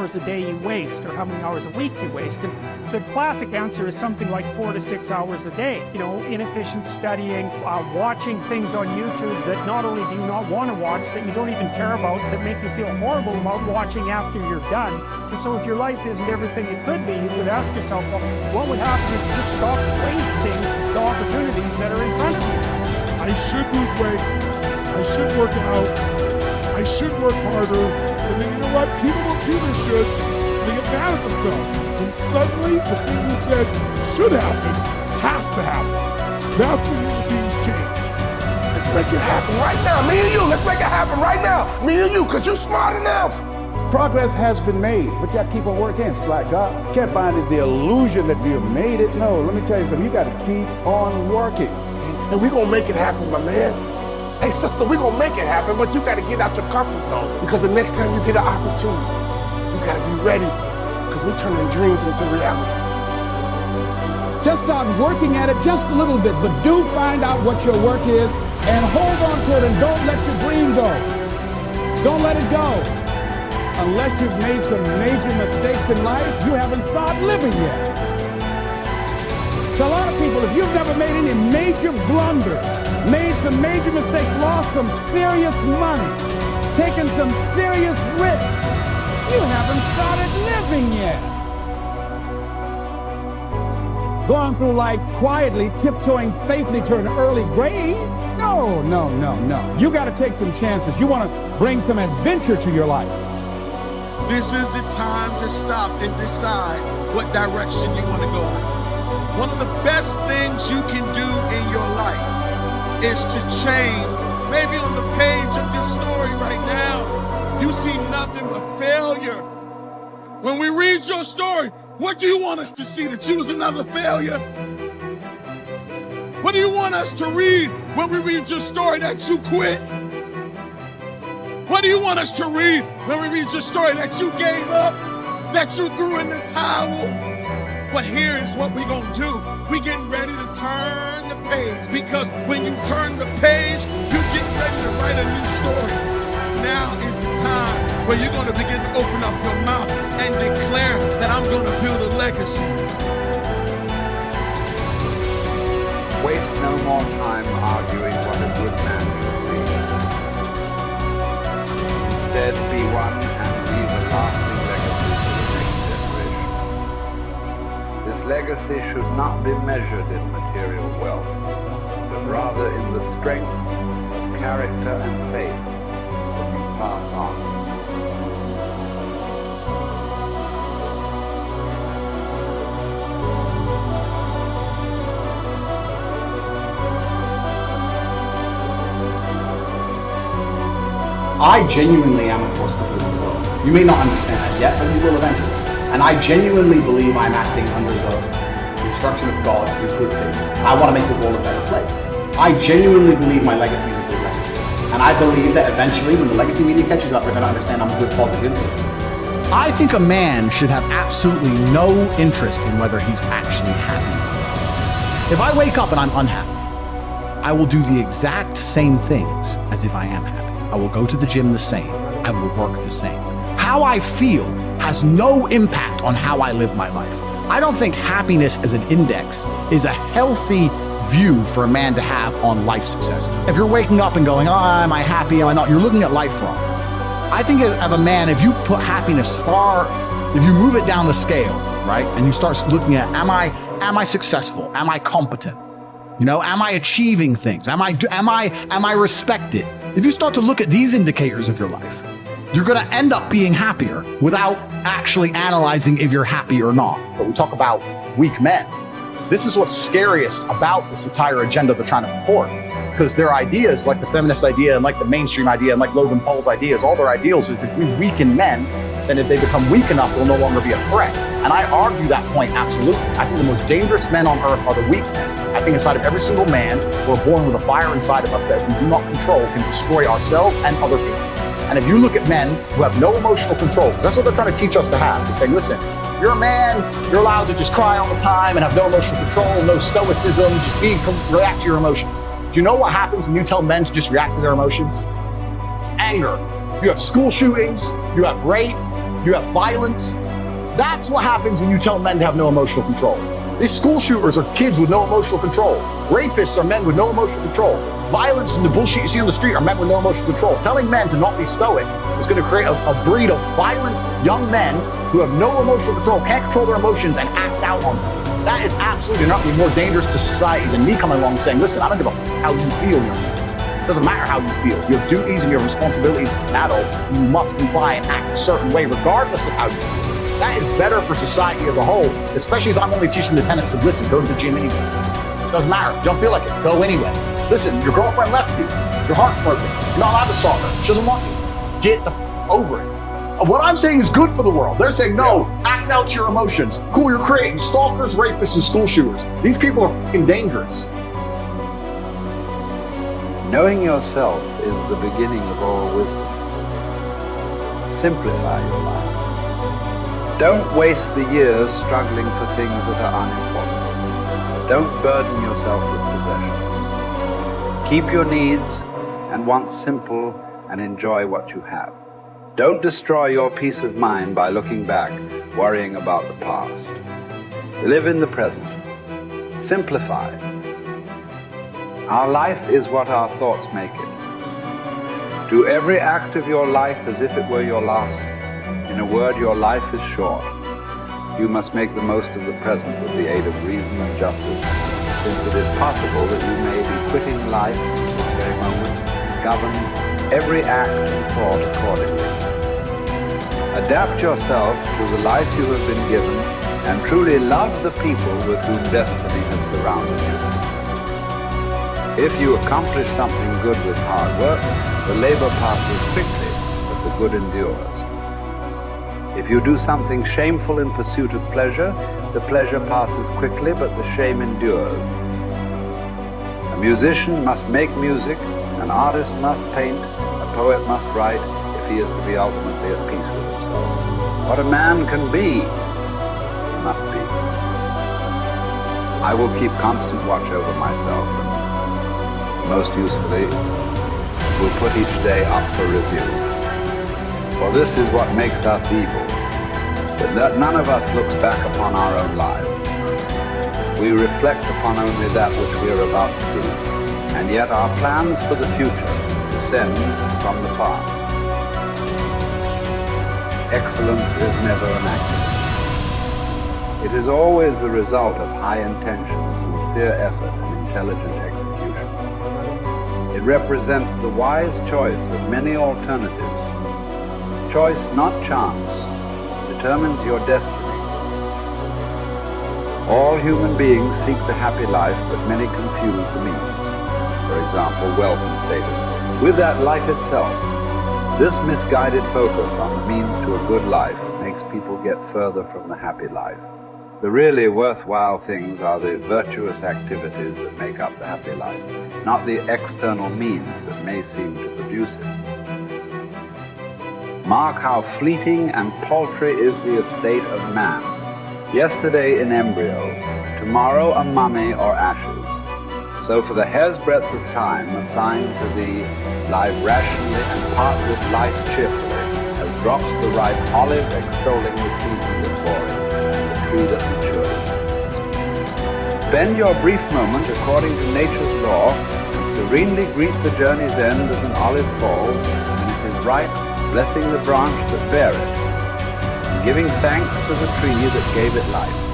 hours a day you waste or how many hours a week you waste. And the classic answer is something like 4 to 6 hours a day. You know, inefficient studying, watching things on YouTube that not only do you not want to watch, that you don't even care about, that make you feel horrible about watching after you're done. And so if your life isn't everything it could be, you could ask yourself, well, what would happen if you just stopped wasting the opportunities that are in front of you? I should lose weight. I should work out. I should work harder. And then you know what? People don't do their shoulds. They get mad at themselves. And suddenly the thing you said should happen has to happen. That's when human beings change. Let's make it happen right now. Me and you, let's make it happen right now. Me and you, because you're smart enough. Progress has been made, but you got to keep on working. It's like God. You can't find the illusion that we have made it. No, let me tell you something. You got to keep on working. And we're going to make it happen, my man. Hey, sister, we're going to make it happen, but you got to get out your comfort zone. Because the next time you get an opportunity, you got to be ready. Because we're turning dreams into reality. Just start working at it just a little bit, but do find out what your work is and hold on to it and don't let your dream go. Don't let it go. Unless you've made some major mistakes in life, you haven't started living yet. So a lot of people, if you've never made any major blunders, made some major mistakes, lost some serious money, taken some serious risks, you haven't started living yet. Going through life quietly, tiptoeing safely to an early grave? No, no, no, no. You got to take some chances. You want to bring some adventure to your life. This is the time to stop and decide what direction you want to go in. One of the best things you can do in your life is to change. Maybe on the page of your story right now, you see nothing but failure. When we read your story, what do you want us to see? That you was another failure? What do you want us to read when we read your story? That you quit? What do you want us to read when we read your story? That you gave up? That you threw in the towel? But here's what we're going to do. We're getting ready to turn the page, because when you turn the page, you're getting ready to write a new story. Now is the time where you're going to begin to open up your mouth and declare that I'm going to build a legacy. Waste no more time arguing what a good man should be. Instead, be one and leave a lasting legacy for the next generation. This legacy should not be measured in material wealth, but rather in the strength of character and faith that you pass on. I genuinely am a force to good in the world. You may not understand that yet, but you will eventually. And I genuinely believe I'm acting under the instruction of God to do good things. I want to make the world a better place. I genuinely believe my legacy is a good legacy. And I believe that eventually, when the legacy media catches up, they're going to understand I'm a good, positive influence. I think a man should have absolutely no interest in whether he's actually happy. If I wake up and I'm unhappy, I will do the exact same things as if I am happy. I will go to the gym the same. I will work the same. How I feel has no impact on how I live my life. I don't think happiness as an index is a healthy view for a man to have on life success. If you're waking up and going, oh, am I happy, am I not? You're looking at life wrong. I think of a man, if you put happiness if you move it down the scale, right? And you start looking at, am I successful? Am I competent? You know, am I achieving things? Am I respected? If you start to look at these indicators of your life, you're going to end up being happier without actually analyzing if you're happy or not. But we talk about weak men. This is what's scariest about this entire agenda they're trying to purport. Because their ideas, like the feminist idea and like the mainstream idea and like Logan Paul's ideas, all their ideals is if we weaken men, then if they become weak enough, they'll no longer be a threat. And I argue that point absolutely. I think the most dangerous men on earth are the weak men. I think inside of every single man, we're born with a fire inside of us that we do not control can destroy ourselves and other people. And if you look at men who have no emotional control, because that's what they're trying to teach us to have. They're saying, listen, you're a man, you're allowed to just cry all the time and have no emotional control, no stoicism, just react to your emotions. Do you know what happens when you tell men to just react to their emotions? Anger. You have school shootings, you have rape, You have violence. That's what happens when you tell men to have no emotional control. These school shooters are kids with no emotional control. Rapists are men with no emotional control. Violence and the bullshit you see on the street are men with no emotional control. Telling men to not be stoic is going to create a breed of violent young men who have no emotional control, can't control their emotions, and act out on them. That is absolutely not be more dangerous to society than me coming along and saying, listen, I don't give a how you feel. It doesn't matter how you feel. You have duties and you have responsibilities as an adult. You must comply and act a certain way regardless of how you feel. That is better for society as a whole, especially as I'm only teaching the tenets of, listen, go to the gym anyway. Doesn't matter. Don't feel like it. Go anyway. Listen, your girlfriend left you. Your heart's broken. You're not allowed to stalk her. She doesn't want you. Get the over it. What I'm saying is good for the world. They're saying, no, act out your emotions. Cool, you're creating stalkers, rapists, and school shooters. These people are fucking dangerous. Knowing yourself is the beginning of all wisdom. Simplify your life. Don't waste the years struggling for things that are unimportant. Don't burden yourself with possessions. Keep your needs and wants simple and enjoy what you have. Don't destroy your peace of mind by looking back, worrying about the past. Live in the present. Simplify. Our life is what our thoughts make it. Do every act of your life as if it were your last. In a word, your life is short. You must make the most of the present with the aid of reason and justice, since it is possible that you may be quitting life this very moment. Govern every act and thought accordingly. Adapt yourself to the life you have been given and truly love the people with whom destiny has surrounded you. If you accomplish something good with hard work, the labor passes quickly, but the good endures. If you do something shameful in pursuit of pleasure, the pleasure passes quickly, but the shame endures. A musician must make music, an artist must paint, a poet must write, if he is to be ultimately at peace with himself. What a man can be, he must be. I will keep constant watch over myself, and most usefully, will put each day up for review. For this is what makes us evil, that none of us looks back upon our own lives. We reflect upon only that which we are about to do, and yet our plans for the future descend from the past. Excellence is never an accident. It is always the result of high intention, sincere effort, and intelligent execution. It represents the wise choice of many alternatives. Choice, not chance, determines your destiny. All human beings seek the happy life, but many confuse the means. For example, wealth and status, with that life itself. This misguided focus on the means to a good life makes people get further from the happy life. The really worthwhile things are the virtuous activities that make up the happy life, not the external means that may seem to produce it. Mark how fleeting and paltry is the estate of man. Yesterday in embryo, tomorrow a mummy or ashes. So for the hair's breadth of time assigned to thee, live rationally and part with life cheerfully, as drops the ripe olive extolling the season that bore it, and the tree that matured. Spend your brief moment according to nature's law, and serenely greet the journey's end as an olive falls, when it is ripe, blessing the branch that bare it, and giving thanks to the tree that gave it life.